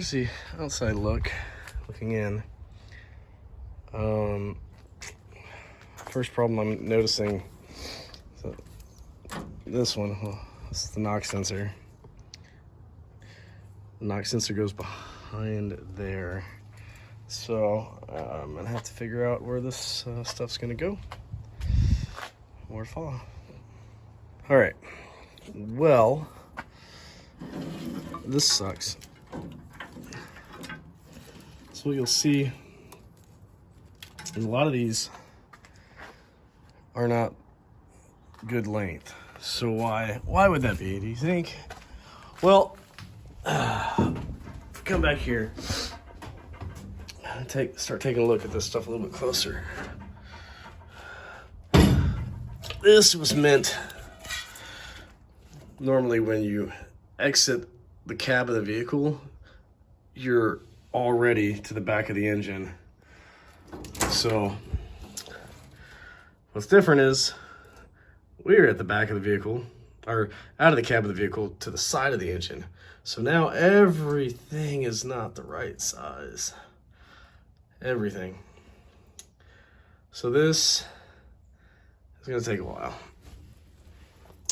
here's the outside look, looking in. First problem I'm noticing, so this one, this is the knock sensor. The knock sensor goes behind there. So I'm gonna have to figure out where this stuff's gonna go, where to fall. All right, well, this sucks. So what you'll see, and a lot of these are not good length. So why would that be, do you think? Well, come back here, start taking a look at this stuff a little bit closer. This was meant, normally when you exit the cab of the vehicle, you're already to the back of the engine. So what's different is we're at the back of the vehicle, or out of the cab of the vehicle to the side of the engine. So now everything is not the right size. Everything. So this is gonna take a while.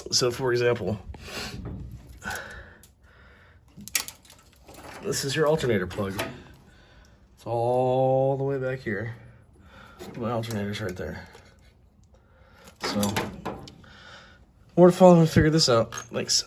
So for example, this is your alternator plug. It's all the way back here. My alternator's right there. So more to follow and figure this out. Thanks.